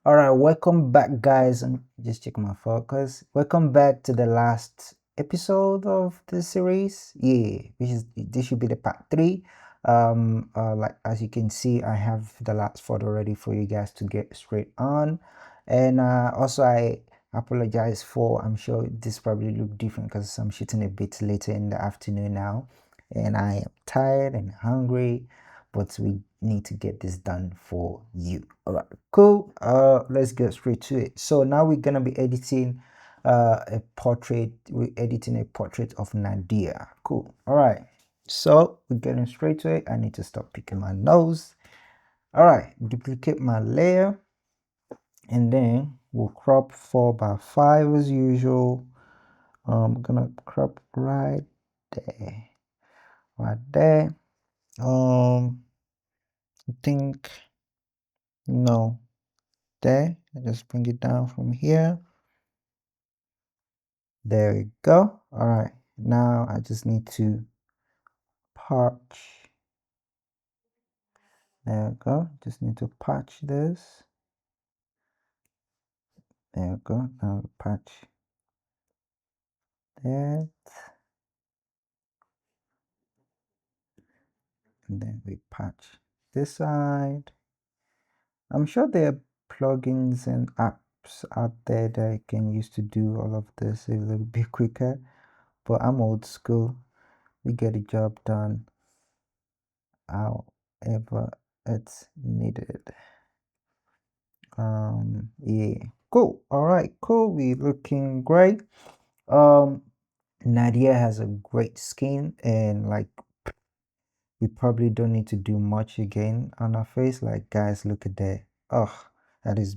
All right, welcome back, guys. And just check my focus. Welcome back to the last episode of the series. Yeah, which is this should be the part three. Like as you can see, I have the last photo ready for you guys to get straight on. And also, I apologize for. I'm sure this probably look different because I'm shooting a bit later in the afternoon now, and I am tired and hungry, but we need to get this done for you. All right, cool. Let's get straight to it. So now we're gonna be editing a portrait. We're editing a portrait of Nadia. Cool. All right. So we're getting straight to it. I need to stop picking my nose. All right, duplicate my layer, and then we'll crop 4 by 5 as usual. I'm gonna crop right there, right there. I think no, there. I just bring it down from here. There we go. All right, now I just need to patch. There we go. Just need to patch this. There we go. Now we patch that, and then we patch this side. I'm sure there are plugins and apps out there that you can use to do all of this a little bit quicker, but I'm old school. We get the job done however it's needed. Yeah, cool. All right, cool. We looking great. um Nadia has a great skin, and like we probably don't need to do much again on her face. Like, guys, look at that. Oh, that is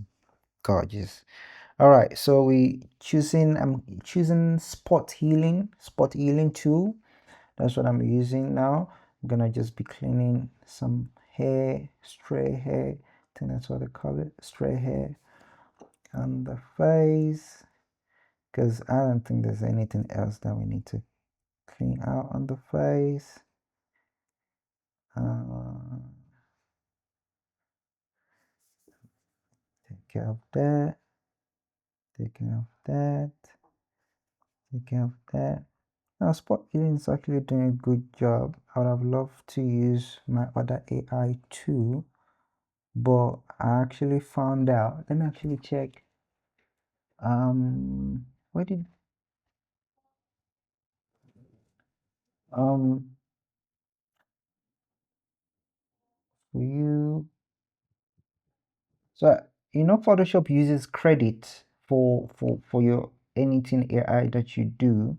gorgeous. All right, so I'm choosing spot healing tool. That's what I'm using now. I'm gonna just be cleaning some hair, stray hair. I think that's what they call it, stray hair on the face, because I don't think there's anything else that we need to clean out on the face. Take care of that, take care of that, take care of that. Now spot healing is actually doing a good job. I would have loved to use my other AI too, but I actually found out. Let me actually check. Where did um for you? So Photoshop uses credit for your anything AI that you do.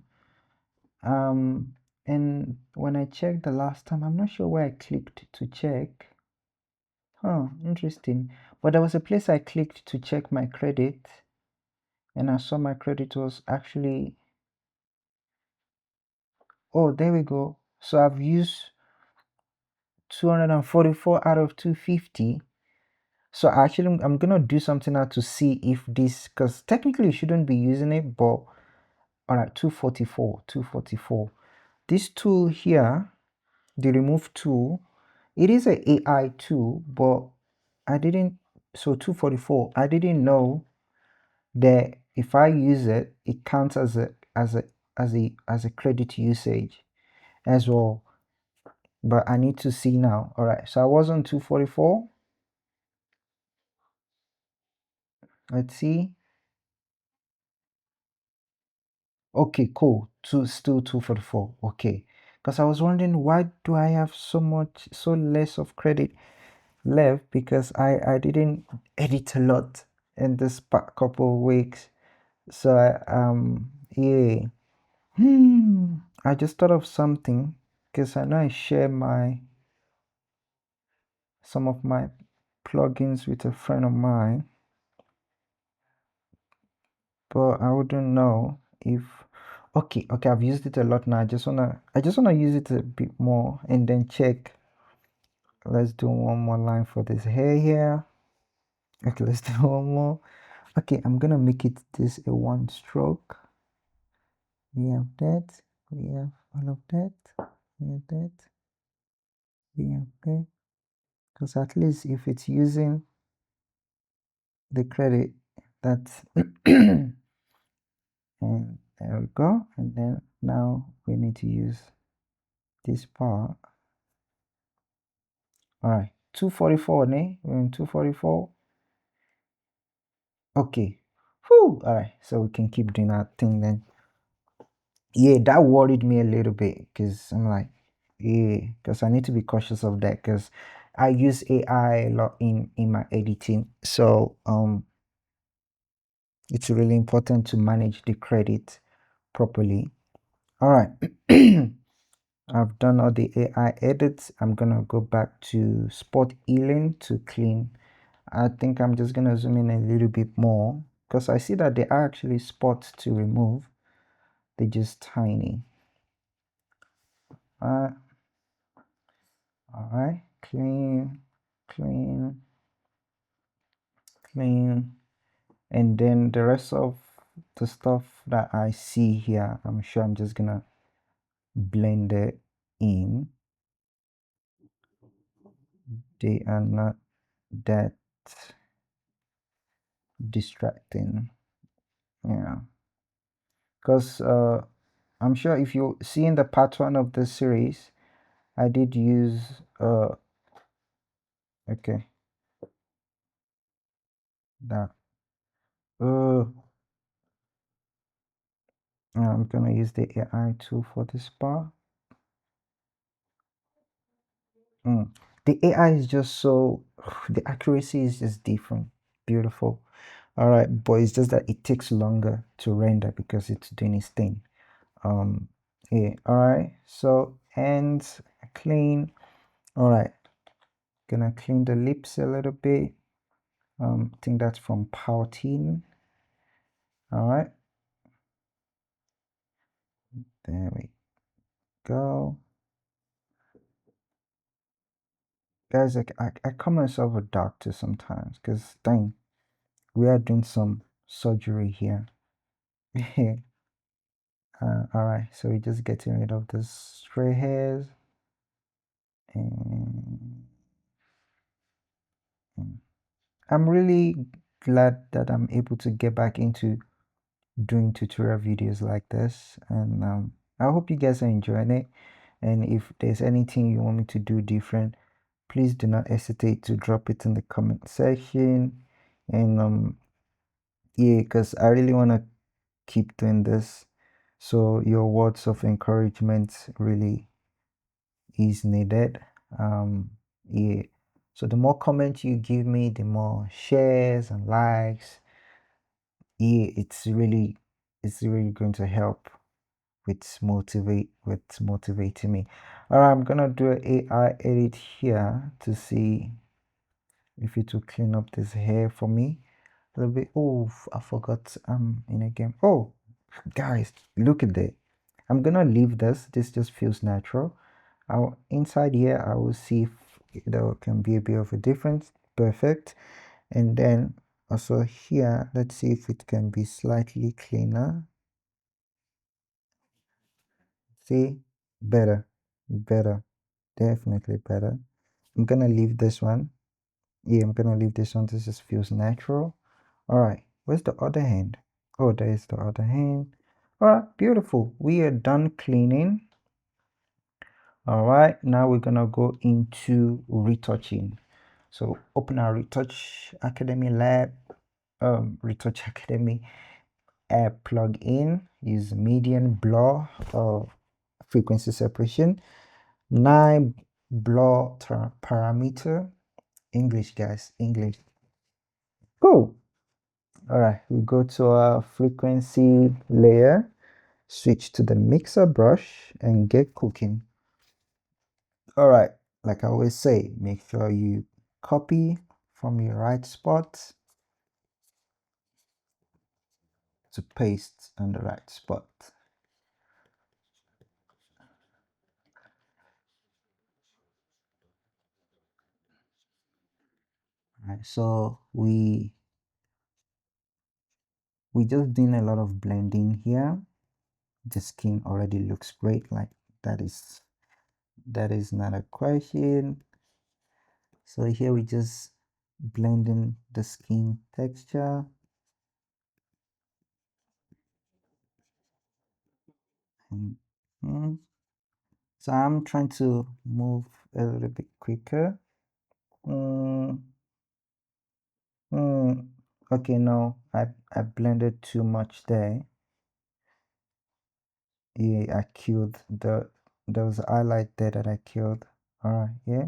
And when I checked the last time, I'm not sure where I clicked to check. Huh, interesting. But there was a place I clicked to check my credit, and I saw my credit was actually, oh, there we go. So I've used 244 out of 250. So actually, I'm gonna do something now to see if this, because technically you shouldn't be using it, but all right, 244. This tool here, the remove tool, it is a AI tool, but I didn't, so 244, I didn't know that if I use it, it counts as a credit usage as well. But I need to see now. All right, so I was on 244. Let's see. Okay, cool. Still 244. Okay. Because I was wondering, why do I have so less of credit left, because I didn't edit a lot in this couple of weeks. So yeah. I just thought of something, because I know I share some of my plugins with a friend of mine, but I wouldn't know if, okay, I've used it a lot now. I just wanna use it a bit more and then check. Let's do one more line for this hair here. Okay, let's do one more. Okay, I'm gonna make it this a one stroke. We have that, we have all of that, we have that, we have that. Because at least if it's using the credit. That's and there we go. And then now we need to use this part. All right, 244, ne? We're in 244. Okay. Whew. All right, so we can keep doing that thing then. Yeah, that worried me a little bit because I'm like, yeah, because I need to be cautious of that because I use AI a lot in my editing. So it's really important to manage the credit properly. All right. I've done all the AI edits. I'm gonna go back to spot healing to clean. I think I'm just gonna zoom in a little bit more because I see that there are actually spots to remove. They're just tiny. All right, clean, clean, clean. And then the rest of the stuff that I see here, I'm sure I'm just gonna blend it in. They are not that distracting, yeah, because I'm sure if you see in the part one of the series, I did use okay, that uh I'm gonna use the AI tool for this part. The AI is just so the accuracy is just different, beautiful. All right, but it's just that it takes longer to render because it's doing its thing. Yeah, all right, so hands clean. All right, gonna clean the lips a little bit. I think that's from pouting. All right, there we go. Guys, I call myself a doctor sometimes because dang, we are doing some surgery here. All right, so we're just getting rid of the stray hairs and I'm really glad that I'm able to get back into doing tutorial videos like this, and I hope you guys are enjoying it. And if there's anything you want me to do different, please do not hesitate to drop it in the comment section. And yeah, because I really want to keep doing this, so your words of encouragement really is needed. Yeah, so the more comments you give me, the more shares and likes, yeah, it's really going to help with motivating me. All right, I'm gonna do an AI edit here to see if it will clean up this hair for me a little bit. Oh, I forgot I'm in a game. Oh, guys, look at that. I'm gonna leave this just feels natural. Inside here I will see if there can be a bit of a difference. Perfect. And then also here, let's see if it can be slightly cleaner. See, better, definitely better. I'm gonna leave this one. Yeah, I'm gonna leave this one. This just feels natural. All right, where's the other hand? Oh, there's the other hand. All right, beautiful. We are done cleaning. All right, now we're gonna go into retouching. So open our Retouch Academy lab, Retouch Academy app plugin. Use median blur or frequency separation. 9 blur parameter. English, guys, English. Cool. All right, we go to our frequency layer, switch to the mixer brush and get cooking. All right, like I always say, make sure you copy from your right spot to paste on the right spot. All right, so we just doing a lot of blending here. The skin already looks great, like that is not a question. So here we just blending the skin texture. And so I'm trying to move a little bit quicker. Mm, mm, okay, no, I blended too much there. Yeah, I killed there was a highlight there that I killed. All right, yeah,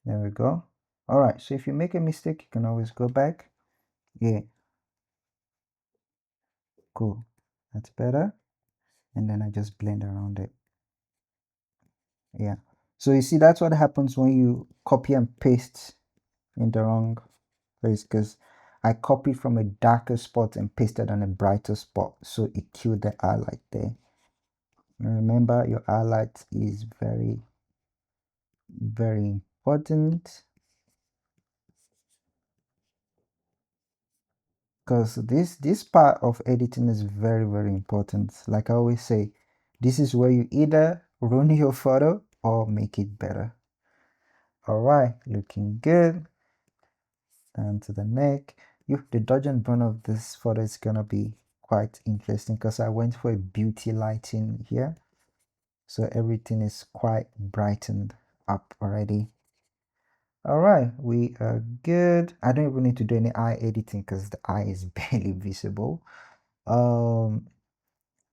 there we go. All right, so if you make a mistake, you can always go back. Yeah, cool. That's better. And then I just blend around it. Yeah. So you see, that's what happens when you copy and paste in the wrong place, because I copied from a darker spot and pasted on a brighter spot, so it killed the highlight there. Remember, your highlight is very, very important, because this part of editing is very, very important. Like I always say, this is where you either ruin your photo or make it better. All right, looking good. Down to the neck. The dodge and burn of this photo is gonna be quite interesting because I went for a beauty lighting here, so everything is quite brightened up already. All right, we are good. I don't even need to do any eye editing because the eye is barely visible. And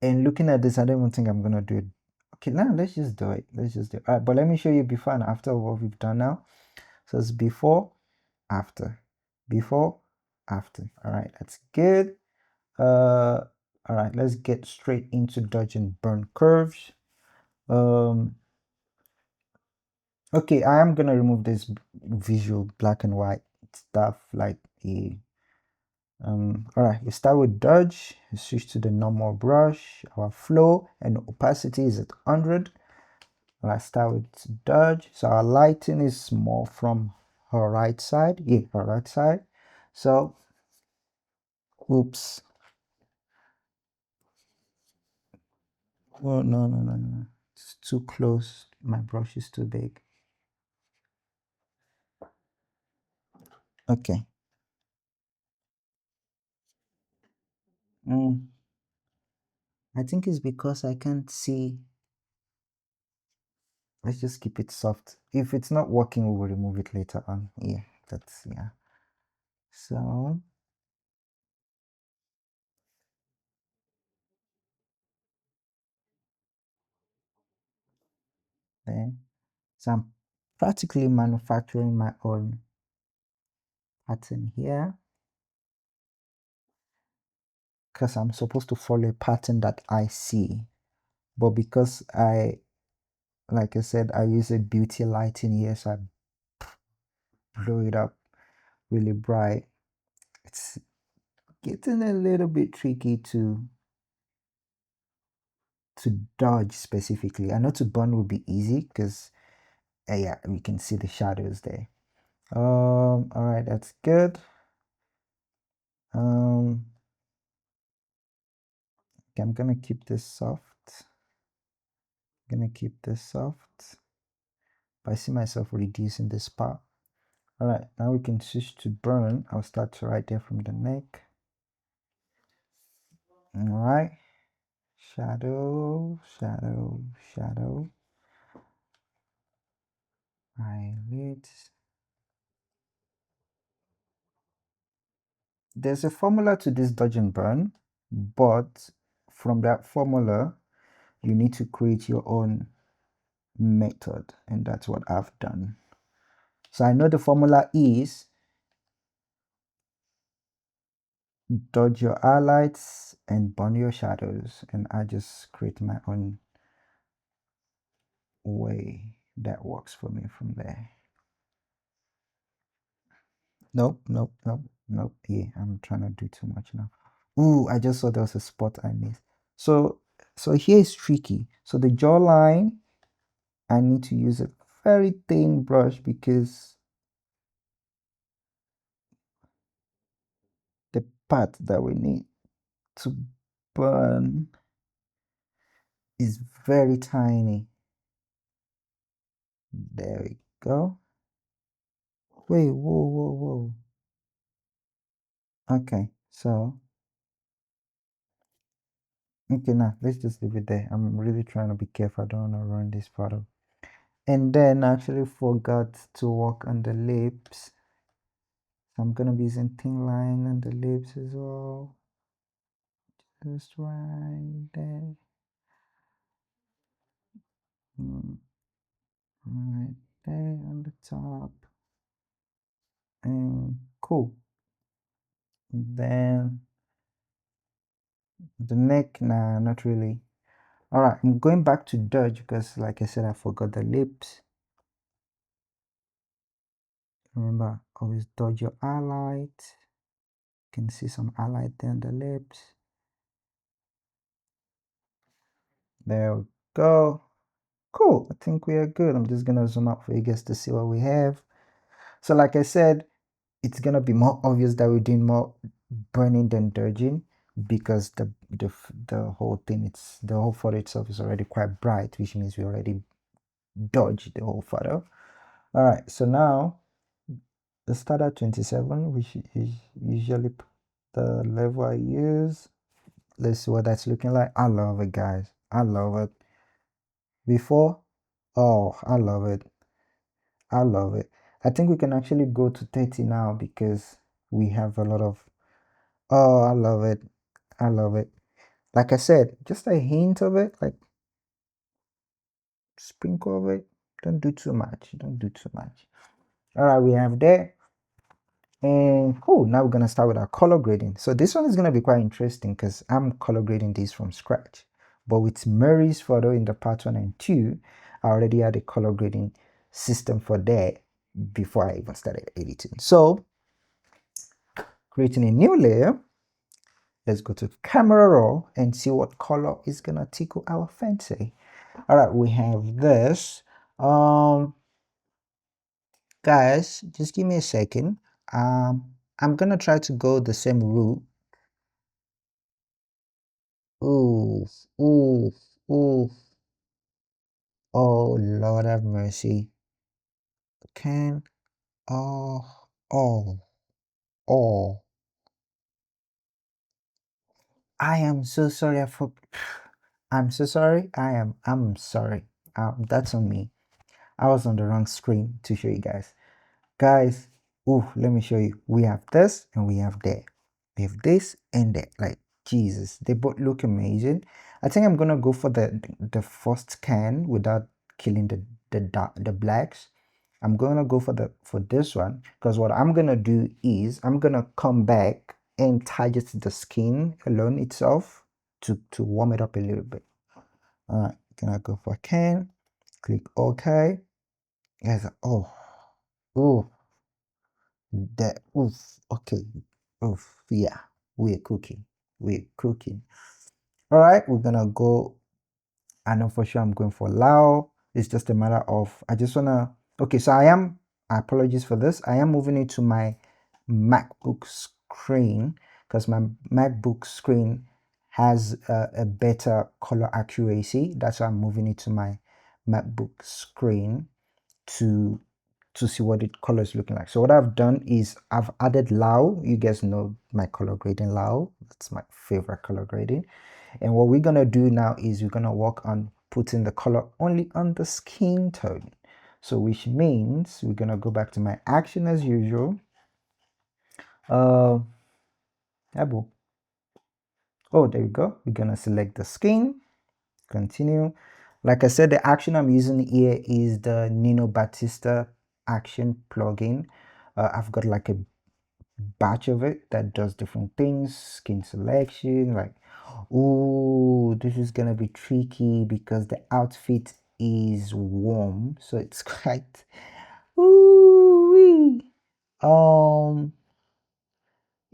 looking at this, I don't even think I'm gonna do it. Okay, now let's just do it. Let's just do it. All right, but let me show you before and after what we've done now. So it's before, after, before, after. All right, that's good. All right, let's get straight into dodge and burn curves. Okay, I am gonna remove this visual black and white stuff like a all right, we start with dodge, we switch to the normal brush. Our flow and opacity is at 100. Let's start with dodge. So our lighting is more from her right side. Yeah, her right side. So oops. Oh no. It's too close. My brush is too big. Okay. I think it's because I can't see. Let's just keep it soft. If it's not working, we will remove it later on. Yeah, that's yeah. So there. So I'm practically manufacturing my own pattern here because I'm supposed to follow a pattern that I see. But because like I said, I use a beauty lighting here, so I blow it up really bright. It's getting a little bit tricky to dodge specifically. I know to burn will be easy because yeah, we can see the shadows there. All right, that's good. Okay, I'm gonna keep this soft. Gonna keep this soft. But I see myself reducing this part. All right, now we can switch to burn. I'll start right there from the neck. All right, shadow, shadow, shadow. Eyelids. There's a formula to this dodge and burn, but from that formula, you need to create your own method, and that's what I've done. So I know the formula is dodge your highlights and burn your shadows, and I just create my own way that works for me from there. Nope. Yeah, I'm trying to do too much now. Ooh, I just saw there was a spot I missed. So here is tricky. So the jawline, I need to use a very thin brush because the part that we need to burn is very tiny. There we go. Wait, whoa, whoa, whoa. Okay, so okay, now let's just leave it there. I'm really trying to be careful. I don't want to ruin this photo. And then I actually forgot to work on the lips. So I'm gonna be using thin line on the lips as well. Just right there. Mm, right there on the top. And cool. Then the neck, nah, not really. Alright, I'm going back to Dodge because like I said, I forgot the lips. Remember, always dodge your highlight. You can see some highlight there on the lips. There we go. Cool, I think we are good. I'm just gonna zoom out for you guys to see what we have. So like I said, it's gonna be more obvious that we're doing more burning than dodging because the whole thing, it's the whole photo itself is already quite bright, which means we already dodged the whole photo. All right, so now let's start at 27, which is usually the level I use. Let's see what that's looking like. I love it, guys. I love it. Before, oh, I love it. I love it. I think we can actually go to 30 now because we have a lot of, oh, I love it. I love it. Like I said, just a hint of it, like sprinkle of it. Don't do too much. Don't do too much. All right, we have that. And cool, now we're gonna start with our color grading. So this one is gonna be quite interesting because I'm color grading this from scratch. But with Mary's photo in the part 1 and 2, I already had a color grading system for that before I even started editing. So creating a new layer, let's go to camera raw and see what color is gonna tickle our fancy. All right, we have this. Guys, just give me a second. I'm gonna try to go the same route. Ooh, ooh, ooh. Oh, Lord have mercy. Can, oh, oh, oh. I am so sorry. I'm so sorry. I'm sorry. That's on me. I was on the wrong screen to show you guys. Guys, ooh, let me show you. We have this and we have that. We have this and that. Like, Jesus, they both look amazing. I think I'm gonna go for the first scan without killing the blacks. I'm gonna go for this one because what I'm gonna do is I'm gonna come back and target the skin alone itself to warm it up a little bit. All right, gonna go for can, click OK. Guys, oh, that, oof, okay, oof, yeah, we're cooking, we're cooking. All right, we're gonna go. I know for sure I'm going for Lao. It's just a matter of, I just wanna, okay, so apologies for this. I am moving it to my MacBook screen because my MacBook screen has a better color accuracy. That's why I'm moving it to my MacBook screen to see what the color is looking like. So what I've done is I've added Lao. You guys know my color grading Lao. That's my favorite color grading. And what we're gonna do now is we're gonna work on putting the color only on the skin tone. So which means we're gonna go back to my action as usual. Abo. Oh, there we go. We're gonna select the skin, continue. Like I said, the action I'm using here is the Nino Batista action plugin. I've got like a batch of it that does different things, skin selection, like, oh, this is gonna be tricky because the outfit is warm, so it's quite, ooh,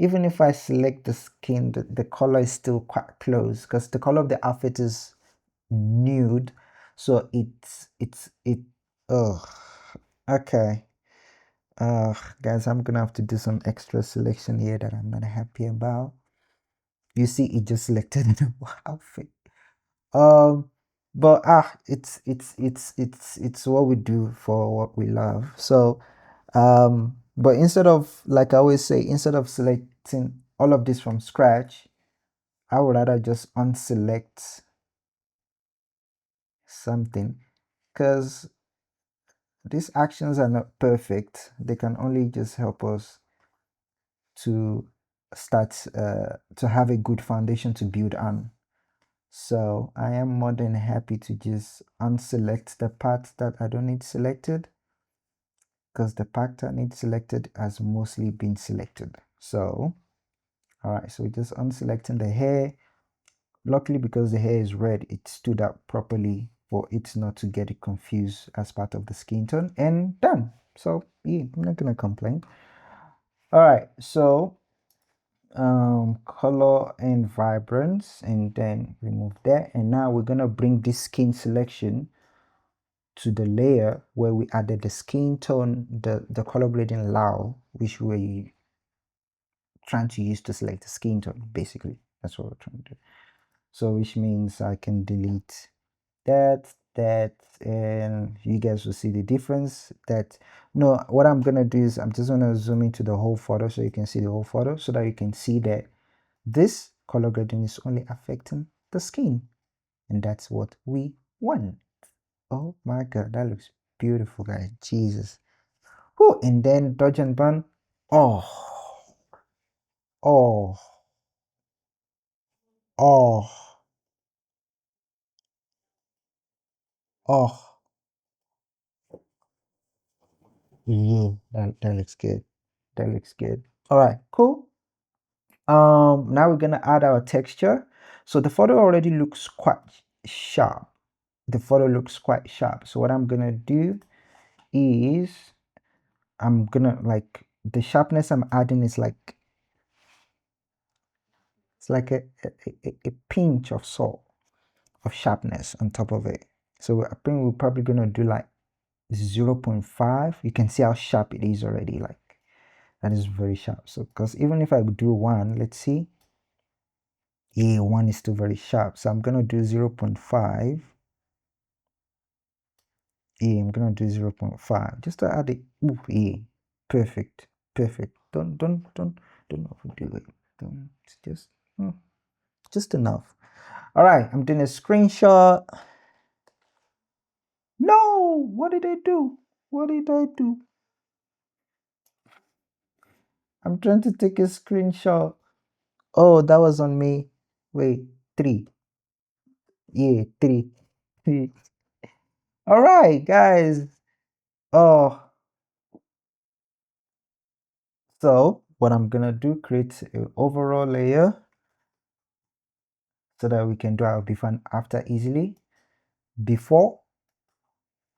even if I select the skin, the color is still quite close because the color of the outfit is nude, so it, oh, okay. Guys, I'm gonna have to do some extra selection here that I'm not happy about. You see, it just selected an outfit. Um, but it's what we do for what we love. So But instead of, like I always say, instead of selecting all of this from scratch, I would rather just unselect something, because these actions are not perfect. They can only just help us to start to have a good foundation to build on. So I am more than happy to just unselect the part that I don't need selected, because the part that needs selected has mostly been selected. So all right, so just unselecting the hair. Luckily, because the hair is red, it stood up properly for it not to get it confused as part of the skin tone, and done. So yeah, I'm not gonna complain. All right, so color and vibrance, and then remove that, and now we're gonna bring this skin selection to the layer where we added the skin tone, the color grading low, which we're trying to use to select the skin tone. Basically, that's what we're trying to do. So which means I can delete that, and you guys will see the difference. That, no, what I'm gonna do is I'm just gonna zoom into the whole photo so you can see the whole photo, so that you can see that this color grading is only affecting the skin, and that's what we want. Oh my god, that looks beautiful, guys. Jesus. Oh, and then dodge and burn. Oh, oh, oh, oh. Yeah, that looks good. That looks good. All right, cool. Now we're gonna add our texture. So the photo already looks quite sharp. The photo looks quite sharp. So what I'm gonna do is I'm gonna, like, the sharpness I'm adding is like, it's like a pinch of salt of sharpness on top of it. So I think we're probably gonna do like 0.5. You can see how sharp it is already. Like, that is very sharp. So because even if I do 1, let's see, yeah, 1 is still very sharp. So I'm gonna do 0.5. Yeah, I'm gonna do 0.5 just to add it. Ooh, yeah, perfect, perfect. Don't overdo it. Don't, it's just enough. All right, I'm doing a screenshot. No, what did I do? What did I do? I'm trying to take a screenshot. Oh, that was on me. Wait, 3. Yeah, 3. 3. All right, guys. Oh, so what I'm gonna do, create an overall layer so that we can do our before and after easily. Before,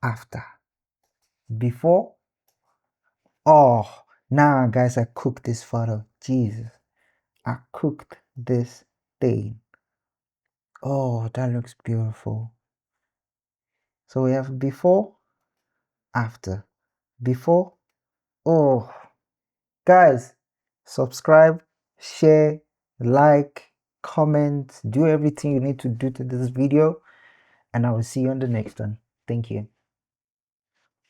after, before. Oh, now guys, I cooked this photo. Jesus, I cooked this thing. Oh, that looks beautiful. So we have before, after, before. Oh, guys, subscribe, share, like, comment, do everything you need to do to this video, and I will see you on the next one. Thank you.